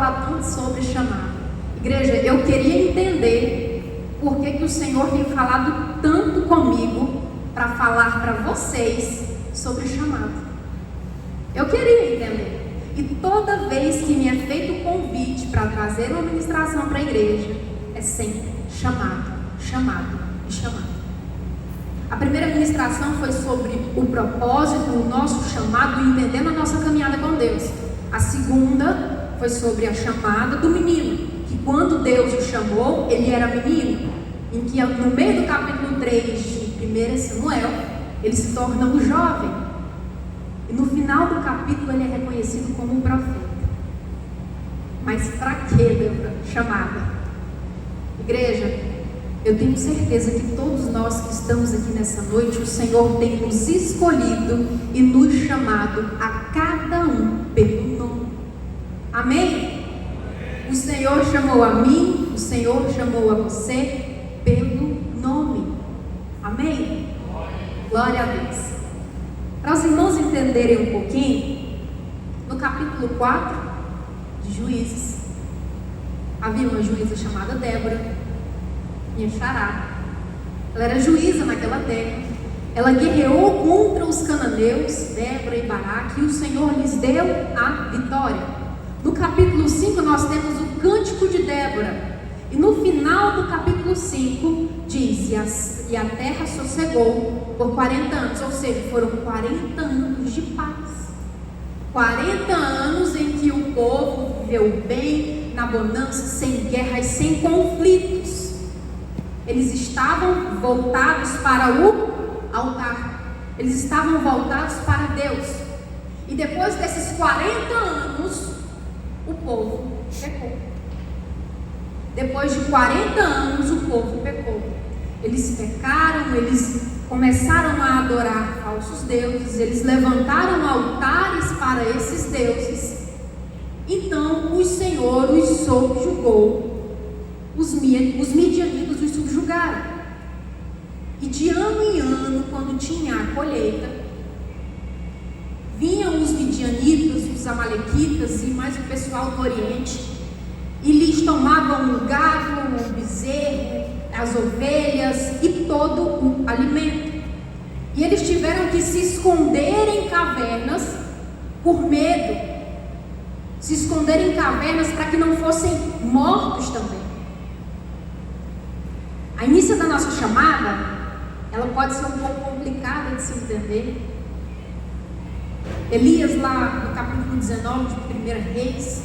falar tanto sobre chamado. Igreja, eu queria entender por que o Senhor tem falado tanto comigo para falar para vocês sobre chamado. Eu queria entender. E toda vez que me é feito o convite para trazer uma ministração para a igreja, é sempre chamado, chamado e chamado. A primeira ministração foi sobre o propósito, o nosso chamado, entendendo a nossa caminhada com Deus. A segunda foi sobre a chamada do menino, que quando Deus o chamou, ele era menino, em que no meio do capítulo 3 de 1 Samuel, ele se torna um jovem. E no final do capítulo ele é reconhecido como um profeta. Mas para que, Débora? Chamada. Igreja, eu tenho certeza que todos nós que estamos aqui nessa noite, o Senhor tem nos escolhido e nos chamado a cada um pelo nome. Amém? O Senhor chamou a mim, o Senhor chamou a você pelo nome. Amém? Glória a Deus. Para os irmãos entenderem um pouquinho, no capítulo 4 de Juízes, havia uma juíza chamada Débora, minha xará. Ela era juíza naquela terra. Ela guerreou contra os cananeus, Débora e Baraque, e o Senhor lhes deu a vitória. No capítulo 5 nós temos o cântico de Débora. E no final do capítulo 5 diz: e a terra sossegou por 40 anos, ou seja, foram 40 anos de paz. 40 anos em que o povo viveu bem, na bonança, sem guerras, sem conflitos. Eles estavam voltados para o altar. Eles estavam voltados para Deus. E depois desses 40 anos, o povo pecou. Depois de 40 anos, o povo pecou. Eles pecaram, eles começaram a adorar falsos deuses, eles levantaram altares para esses deuses. Então o Senhor os subjugou. Os midianitas os subjugaram. E de ano em ano, quando tinha a colheita, vinham os midianitas, os amalequitas e mais o pessoal do Oriente, e lhes tomavam o gado, o bezerro, as ovelhas e todo o alimento. E eles tiveram que se esconder em cavernas por medo. Se esconder em cavernas para que não fossem mortos também. A início da nossa chamada, ela pode ser um pouco complicada de se entender. Elias, lá no capítulo 19 de 1 Reis,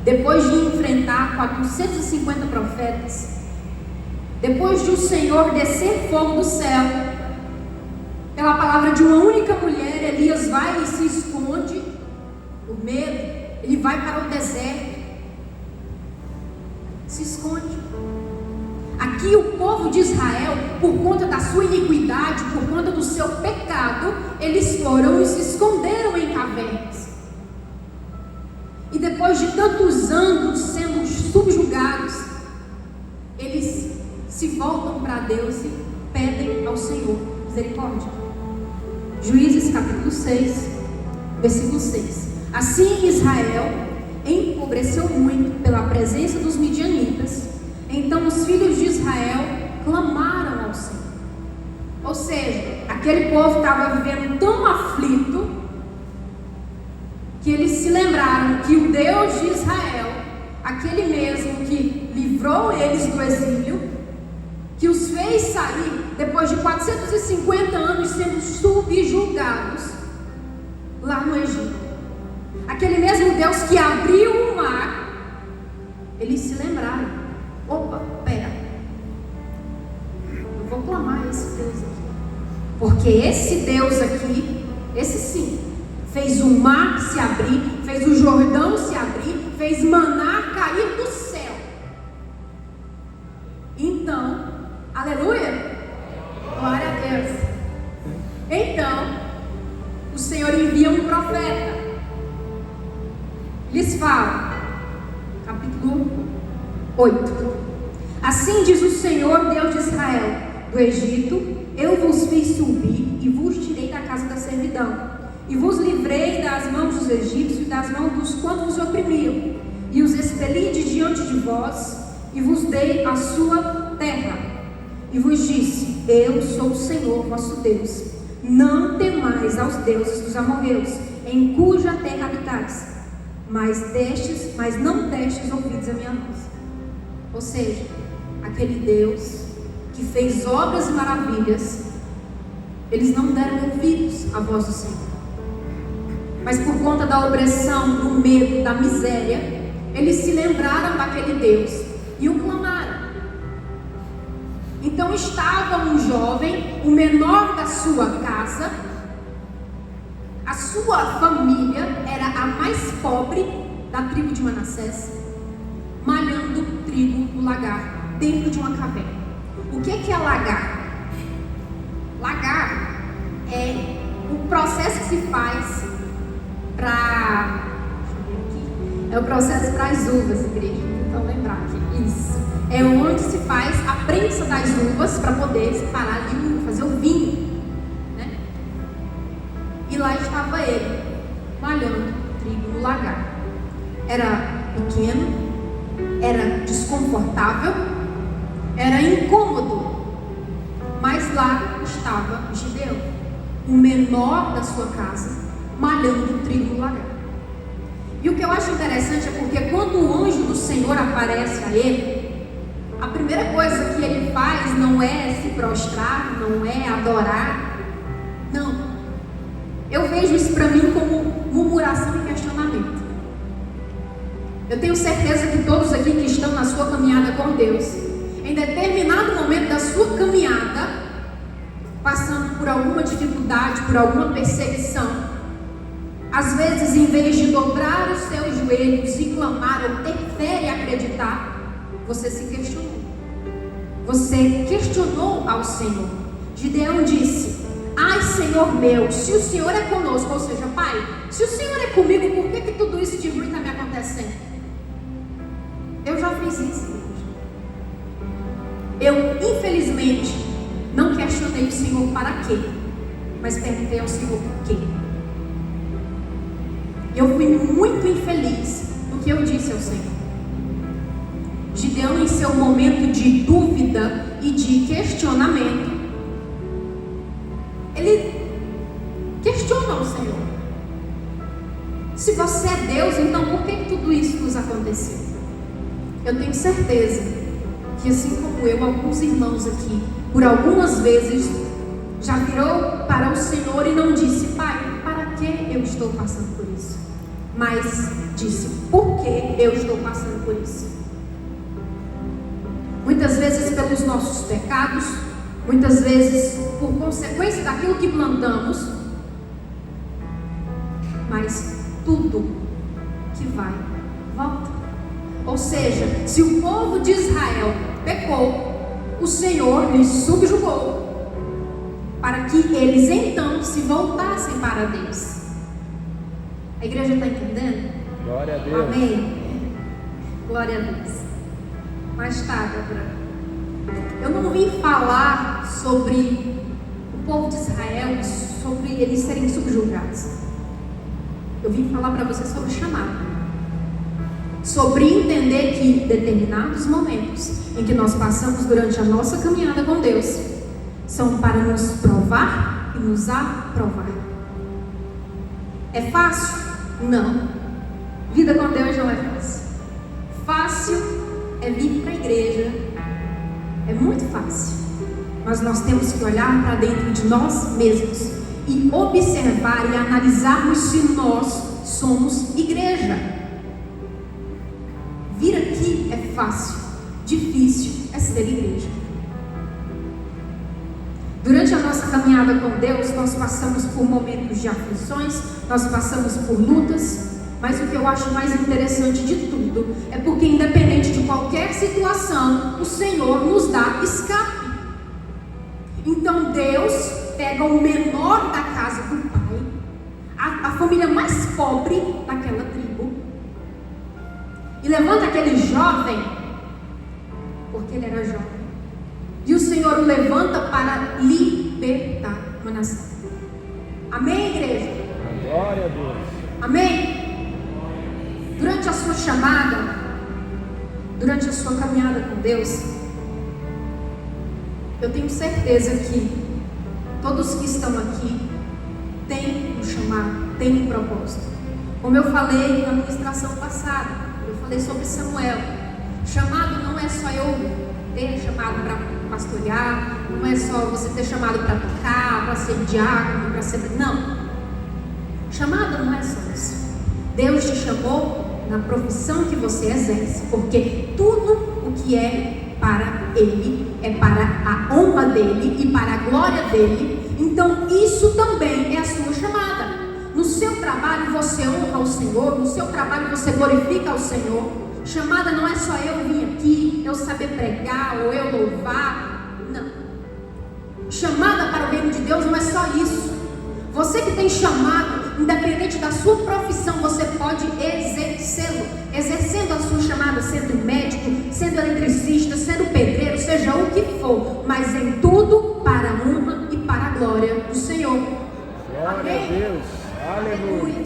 depois de enfrentar 450 profetas, depois de o Senhor descer fogo do céu, pela palavra de uma única mulher, Elias vai e se esconde, por medo, ele vai para o deserto, se esconde. Aqui o povo de Israel, por conta da sua iniquidade, por conta do seu pecado, eles foram e se esconderam em cavernas. E depois de tantos anos sendo subjugados, eles se voltam para Deus e pedem ao Senhor misericórdia. Juízes capítulo 6, versículo 6. Assim Israel empobreceu muito pela presença dos midianitas. Então os filhos de Israel clamaram ao Senhor. Ou seja, aquele povo estava vivendo tão aflito que eles se lembraram que o Deus de Israel, aquele mesmo que livrou eles do exílio, que os fez sair depois de 450 anos sendo subjugados lá no Egito, aquele mesmo Deus que abriu o mar, eles se lembraram: opa, pera, eu vou clamar esse Deus aqui, porque esse Deus aqui, esse sim, fez o mar se abrir, fez o Jordão se abrir, fez maná cair do céu. Então, aleluia, glória a Deus. Então o Senhor envia um profeta, lhes fala, capítulo 8: assim diz o Senhor Deus de Israel: do Egito eu vos fiz subir e vos tirei da casa da servidão, e vos livrei das mãos dos egípcios e das mãos dos quantos vos oprimiam, e os expeli de diante de vós, e vos dei a sua terra, e vos disse: eu sou o Senhor vosso Deus. Não temais aos deuses dos amorreus, em cuja terra habitais, mas não destes ouvidos a minha voz. Ou seja, aquele Deus que fez obras e maravilhas, eles não deram ouvidos à voz do Senhor. Mas por conta da opressão, do medo, da miséria, eles se lembraram daquele Deus e o clamaram. Então estava um jovem, o menor da sua casa, a sua família era a mais pobre da tribo de Manassés, malhando trigo no lagar, dentro de uma caverna. O que é lagar? Lagar é o processo que se faz para... É o processo para as uvas, igreja. Então lembrar aqui, isso. É onde se faz a prensa das uvas para poder separar de uva, fazer o vinho, né? E lá estava ele, malhando trigo no lagar. Era pequeno, era desconfortável, era incômodo, mas lá estava Gideão, o menor da sua casa, malhando trigo no lagar. E o que eu acho interessante é porque quando o anjo do Senhor aparece a ele, a primeira coisa que ele faz não é se prostrar, não é adorar, não. Eu vejo isso para mim como murmuração e questionamento. Eu tenho certeza que todos aqui que estão na sua caminhada com Deus, em determinado momento da sua caminhada, passando por alguma dificuldade, por alguma perseguição, às vezes, em vez de dobrar os seus joelhos e clamar ou ter fé e acreditar, você se questionou. Você questionou ao Senhor. Gideão disse: ai, Senhor meu, se o Senhor é conosco, ou seja, Pai, se o Senhor é comigo, por que tudo isso de ruim está me acontecendo? Eu já fiz isso. Eu, infelizmente, não questionei o Senhor para quê, mas perguntei ao Senhor por quê. Eu fui muito infeliz no que eu disse ao Senhor. Gideão, em seu momento de dúvida e de questionamento, ele questiona o Senhor. Se você é Deus, então por que tudo isso nos aconteceu? Eu tenho certeza que, assim como eu, alguns irmãos aqui, por algumas vezes, já virou para o Senhor e não disse: Pai, para que eu estou passando por isso? Mas disse: por que eu estou passando por isso? Muitas vezes pelos nossos pecados, muitas vezes por consequência daquilo que plantamos, mas tudo que vai, volta. Ou seja, se o povo de Israel pecou, o Senhor lhes subjugou, para que eles então se voltassem para Deus. A igreja está entendendo? Glória a Deus. Amém? Glória a Deus. Mas tá, Débora, eu não vim falar sobre o povo de Israel, sobre eles serem subjugados. Eu vim falar para você sobre o chamado, sobre entender que em determinados momentos em que nós passamos durante a nossa caminhada com Deus, são para nos provar e nos aprovar. É fácil? Não. Vida com Deus não é fácil. Fácil é vir para a igreja. É muito fácil. Mas nós temos que olhar para dentro de nós mesmos e observar e analisarmos se nós somos igreja. Vir aqui é fácil. Difícil é ser igreja. Durante a nossa caminhada com Deus, nós passamos por momentos de aflições, nós passamos por lutas, mas o que eu acho mais interessante de tudo é porque, independente de qualquer situação, o Senhor nos dá escape. Então Deus pega o menor da casa do pai, a família mais pobre daquela tribo, e levanta aquele jovem, porque ele era jovem, e o Senhor o levanta para libertar Manassés. Amém, igreja? Glória a Deus. Amém? Durante a sua chamada, durante a sua caminhada com Deus, eu tenho certeza que todos que estão aqui têm um chamado, têm um propósito. Como eu falei na ministração passada, eu falei sobre Samuel. Chamado não é só eu ter chamado para pastorear, não é só você ter chamado para tocar, para ser diácono, para ser... Não. Chamado não é só isso. Deus te chamou na profissão que você exerce, porque tudo o que é para Ele é para a honra dEle e para a glória dEle. Então isso também é a sua chamada. No seu trabalho você honra o Senhor, no seu trabalho você glorifica o Senhor. Chamada não é só eu vir aqui, eu saber pregar ou eu louvar. Não. Chamada para o reino de Deus não é só isso. Você que tem chamado, independente da sua profissão, você pode exercê-lo. Exercendo a sua chamada, sendo médico, sendo eletricista, sendo pedreiro, seja o que for, mas em tudo para a honra e para a glória do Senhor. Glória Amém? a Deus. Aleluia.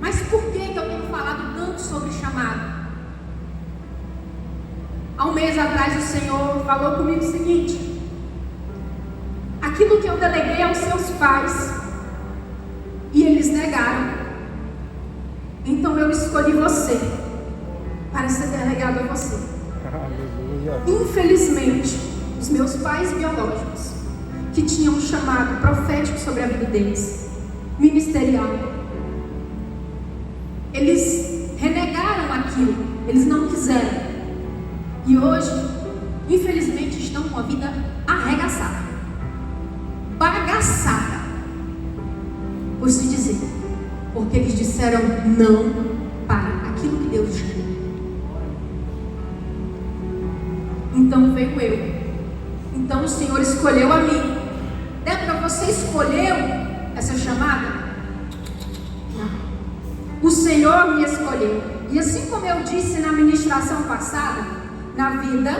Mas por que eu tenho falado tanto sobre chamado? Há um mês atrás o Senhor falou comigo o seguinte: aquilo que eu deleguei aos seus pais e eles negaram, então eu escolhi você para ser delegado a você. Aleluia. Infelizmente, os meus pais biológicos, que tinham um chamado profético sobre a vida deles, ministerial, eles renegaram aquilo, eles não quiseram. E hoje, infelizmente, estão com a vida arregaçada, bagaçada, por se dizer, porque eles disseram não para aquilo que Deus chamou. Então veio eu. Então o Senhor escolheu a mim. Débora, você escolheu essa chamada? Não. O Senhor me escolheu. E assim como eu disse na ministração passada, na vida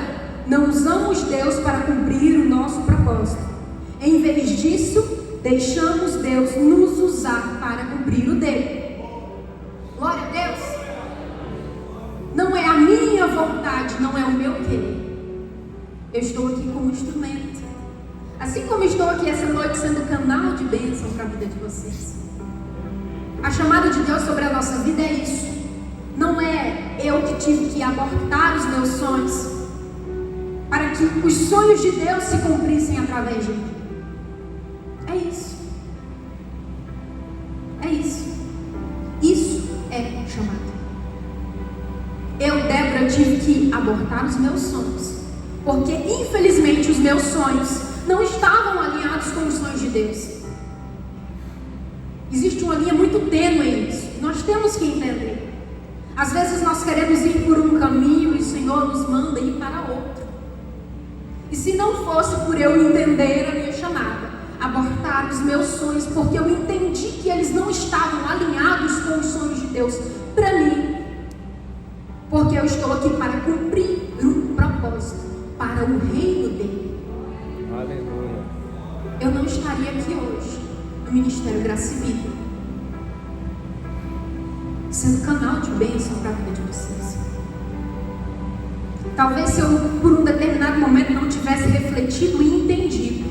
não usamos Deus para cumprir o nosso propósito. Em vez disso, deixamos Deus nos usar para cumprir o dele. Glória a Deus. Não é a minha vontade, não é o meu querer. Eu estou aqui como instrumento. Assim como estou aqui essa noite sendo canal de bênção para a vida de vocês. A chamada de Deus sobre a nossa vida é isso. Não é eu que tive que abortar os meus sonhos para que os sonhos de Deus se cumprissem através de mim. É isso. É isso. Isso é chamado. Eu, Débora, tive que abortar os meus sonhos, porque infelizmente os meus sonhos não estavam alinhados com os sonhos de Deus. Existe uma linha muito tênue nisso. Nós temos que entender. Às vezes nós queremos ir por um caminho e o Senhor nos manda ir para outro. E se não fosse por eu entender a minha chamada, abortar os meus sonhos, porque eu entendi que eles não estavam alinhados com os sonhos de Deus para mim, porque eu estou aqui para cumprir um propósito, para o reino dele. Aleluia. Eu não estaria aqui hoje no Ministério Graça e Vida, sendo canal de bênção para a vida de vocês. Talvez se eu por um determinado momento não tivesse refletido e entendido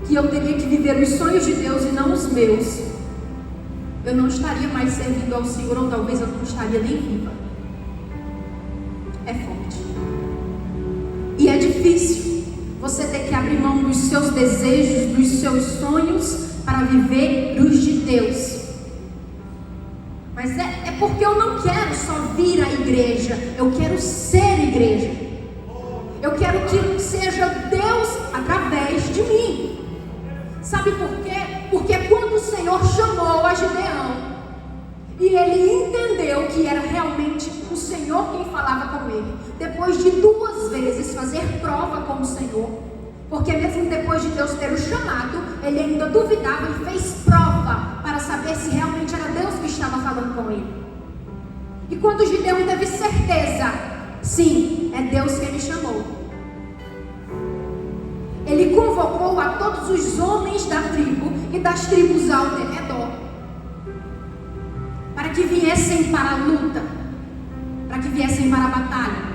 que eu teria que viver os sonhos de Deus e não os meus, eu não estaria mais servindo ao Senhor, ou talvez eu não estaria nem viva. É forte. E é difícil você ter que abrir mão dos seus desejos, dos seus sonhos, para viver os de Deus. Mas é porque eu não quero só vir à igreja, eu quero ser igreja. Eu quero que seja Deus através de mim. Sabe por quê? Porque quando o Senhor chamou a Gideão, e ele entendeu que era realmente o Senhor quem falava com ele, depois de 2 vezes fazer prova com o Senhor, porque mesmo depois de Deus ter o chamado, ele ainda duvidava e fez prova para saber se realmente era Deus que estava falando com ele. E quando Gideão teve certeza, sim, é Deus quem me chamou, ele convocou a todos os homens da tribo e das tribos ao redor, para que que viessem para a luta, para que viessem para a batalha.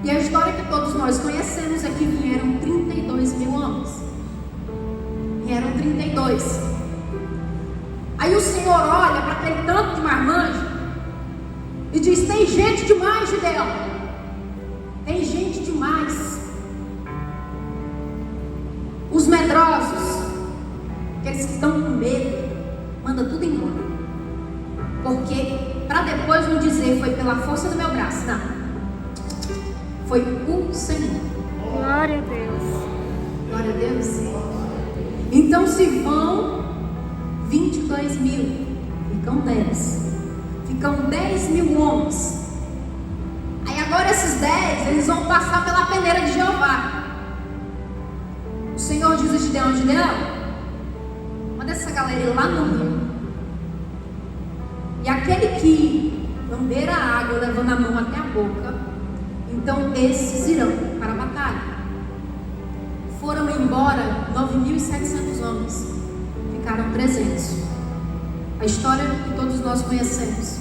E a história que todos nós conhecemos é que vieram 32 mil homens. Vieram 32. Aí o Senhor olha para aquele tanto de marmanjo e diz: tem gente demais, Gideão. Tem gente demais. Os medrosos, aqueles que estão com medo, manda tudo embora. Porque, para depois não dizer foi pela força do meu braço, não. Foi o Senhor. Glória a Deus. Glória a Deus. Então se vão 22 mil, ficam 10. Ficam 10 mil homens. Aí agora esses 10, eles vão passar pela peneira de Jeová. O Senhor diz a Gideão: Gideão, manda essa galera ir lá no rio. E aquele que lamber a água levando a mão até a boca, então esses irão para a batalha. Foram embora 9.700 homens, ficaram 300. A história que todos nós conhecemos.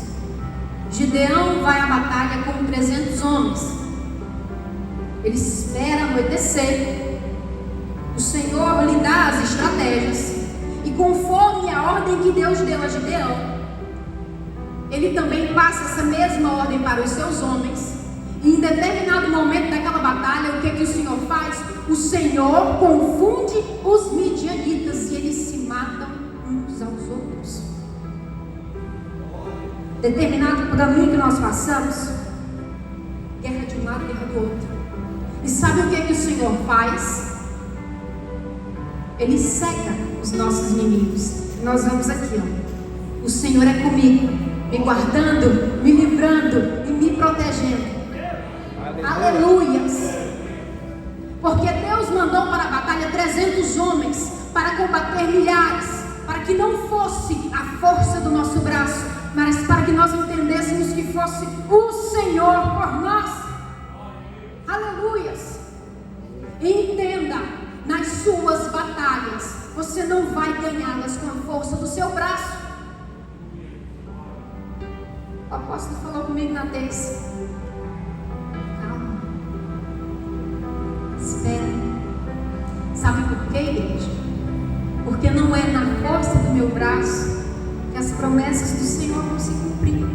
Gideão vai à batalha com 300 homens. Ele espera anoitecer. O Senhor lhe dá as estratégias, e conforme a ordem que Deus deu a Gideão, ele também passa essa mesma ordem para os seus homens. E em determinado momento daquela batalha, o que o Senhor faz? O Senhor confunde os midianitas e eles se matam uns aos outros. Determinado caminho que nós passamos, guerra de um lado, guerra do outro. E sabe o que o Senhor faz? Ele seca os nossos inimigos. Nós vamos aqui, ó. O Senhor é comigo, me guardando, me livrando e me protegendo. Aleluias. Porque Deus mandou para a batalha 300 homens para combater milhares, para que não fosse a força do nosso braço, mas para que nós entendêssemos que fosse o Senhor por nós. Aleluias. Entenda, nas suas batalhas você não vai ganhá-las com a força do seu braço. O apóstolo falou comigo na terça: calma, espera. Sabe por quê, igreja? Porque não é na força do meu braço que as promessas do Senhor vão se cumprir.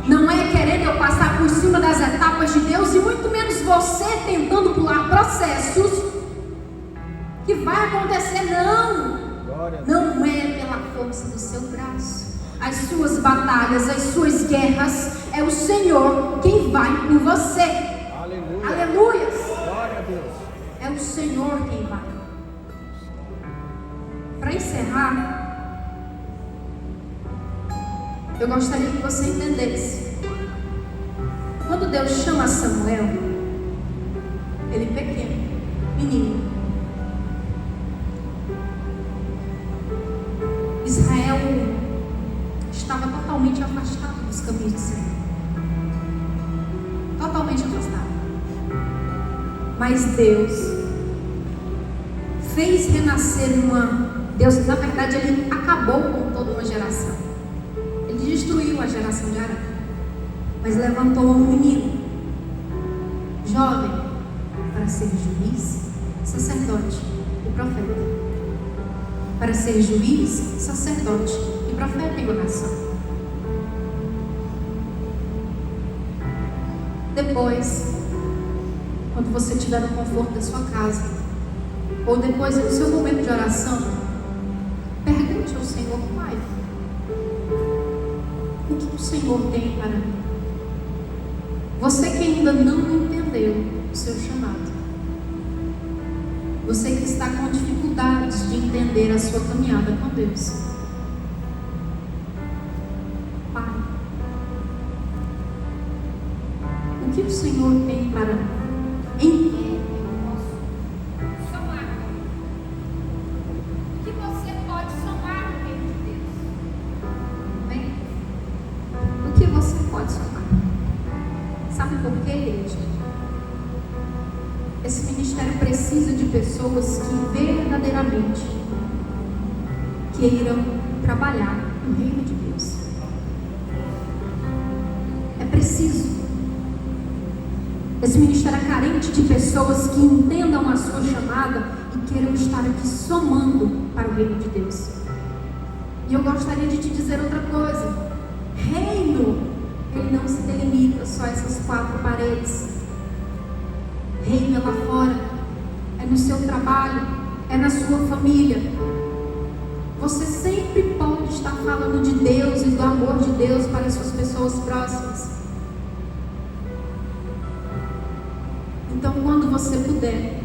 Não é querendo eu passar por cima das etapas de Deus, e muito menos você tentando pular processos que vai acontecer. Não é pela força do seu braço. As suas batalhas, as suas guerras, é o Senhor quem vai por você. Aleluia. Aleluias. Glória a Deus. É o Senhor quem vai. Para encerrar, eu gostaria que você entendesse. Quando Deus chama Samuel, ele pequeno, menino, Israel estava totalmente afastado dos caminhos do Senhor. Totalmente afastado. Mas Deus fez renascer Deus, na verdade, ele acabou com toda uma geração. Ele destruiu a geração de Arão, mas levantou um menino, jovem, para ser juiz, sacerdote e profeta. Para ser juiz, sacerdote e profeta em uma nação. Depois, quando você estiver no conforto da sua casa, ou depois no seu momento de oração, pergunte ao Senhor: Pai, o que o Senhor tem para mim? Você que ainda não entendeu o seu chamado, você que está com dificuldades de entender a sua caminhada com Deus, Pai, o que o Senhor tem para mim? Em que eu posso somar? O que você pode somar no reino de Deus? Bem, o que você pode somar? Sabe por quê, igreja? Esse ministério precisa de pessoas que verdadeiramente queiram trabalhar no reino de Deus. preciso. Esse ministério é carente de pessoas que entendam a sua chamada e queiram estar aqui somando para o reino de Deus. E eu gostaria de te dizer outra coisa. Reino, ele não se delimita só a essas 4 paredes. Reino é lá fora, é no seu trabalho, é na sua família. Você sempre pode estar falando de Deus e do amor de Deus para as suas pessoas próximas. Então, quando você puder,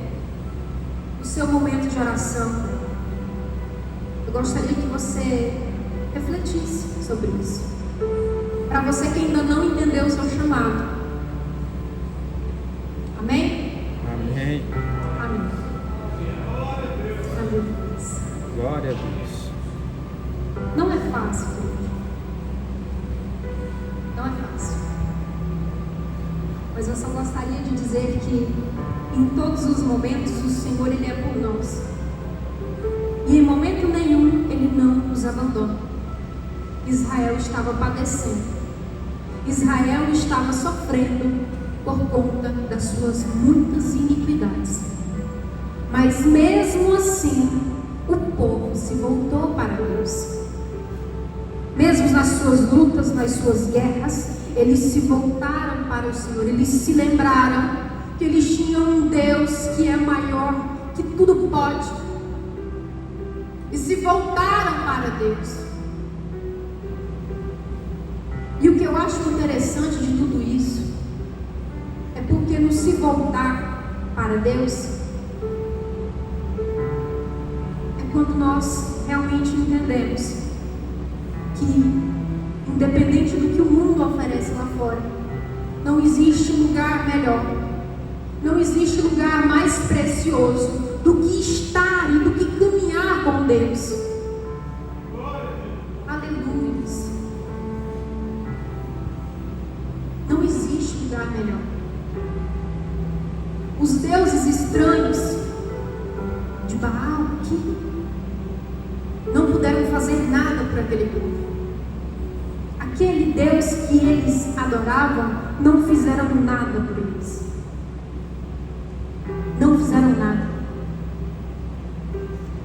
no seu momento de oração, eu gostaria que você refletisse sobre isso. Para você que ainda não entendeu o seu chamado. Amém? Amém. Amém. Aleluia. Glória a Deus. Não é fácil, querido. Não é fácil. Mas eu só gostaria de dizer que em todos os momentos o Senhor, Ele é por nós. E em momento nenhum Ele não nos abandona. Israel estava padecendo. Israel estava sofrendo por conta das suas muitas iniquidades. Mas mesmo assim, o povo se voltou para Deus. Mesmo nas suas lutas, nas suas guerras, eles se voltaram para o Senhor. Eles se lembraram que eles tinham um Deus que é maior, que tudo pode. E se voltaram para Deus. E o que eu acho interessante de tudo isso é porque no se voltar para Deus é quando nós realmente entendemos que, independente do que o mundo oferece lá fora, não existe lugar melhor, não existe lugar mais precioso do que estar e do que caminhar com Deus. Aleluia. Não existe lugar melhor. Os deuses estranhos de Baal aqui não puderam fazer nada por aquele povo. Aquele Deus que eles adoravam não fizeram nada por eles. Não fizeram nada.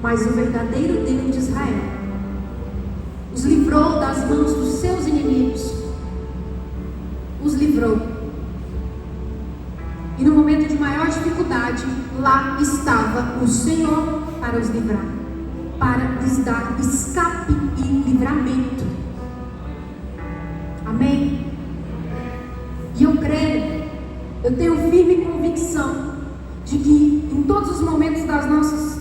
Mas o verdadeiro Deus de Israel os livrou das mãos dos seus inimigos. Os livrou. E no momento de maior dificuldade, lá estava o Senhor para os livrar, para lhes dar escape e livramento. Amém? E eu creio, eu tenho firme convicção de que em todos os momentos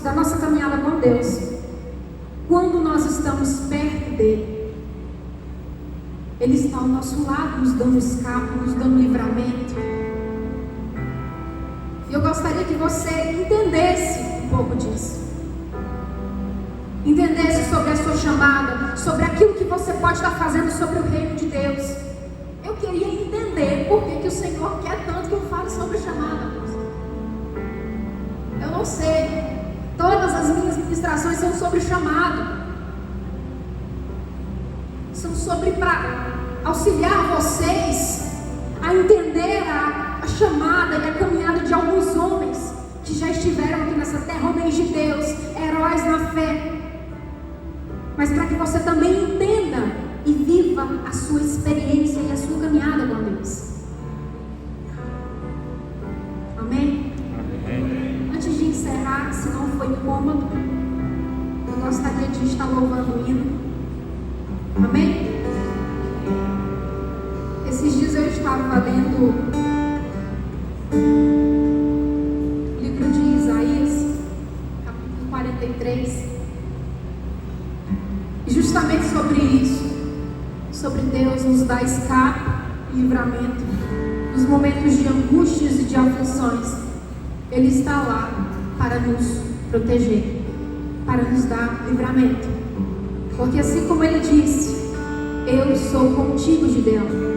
da nossa caminhada com Deus, quando nós estamos perto dele, Ele está ao nosso lado, nos dando escape, nos dando livramento. E eu gostaria que você entendesse um pouco disso. Entendesse sobre a sua chamada, sobre aquilo que você pode estar fazendo sobre o reino de Deus. Eu queria entender por que o Senhor quer tanto que eu fale sobre chamada. Eu não sei. Todas as minhas ministrações são sobre chamado. São sobre para auxiliar vocês a entender a chamada e a caminhada de alguns homens que já estiveram aqui nessa terra, homens de Deus, heróis na fé. Mas para que você também entenda e viva a sua experiência e a sua caminhada com Deus. Amém? Amém. Antes de encerrar, se não foi cômodo, eu gostaria de estar louvando o hino. Amém? Esses dias eu estava lendo o livro de Isaías, capítulo 43, e justamente sobre isso, sobre Deus nos dar escape e livramento nos momentos de angústias e de aflições. Ele está lá para nos proteger, para nos dar livramento, porque assim como Ele disse: eu sou contigo, Gideão.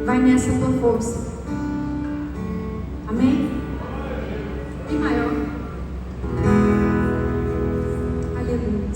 Vai nessa tua força. Amém? E maior. Aleluia.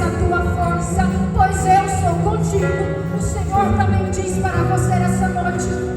mais a tua força, pois eu sou contigo. O Senhor também diz para você essa noite: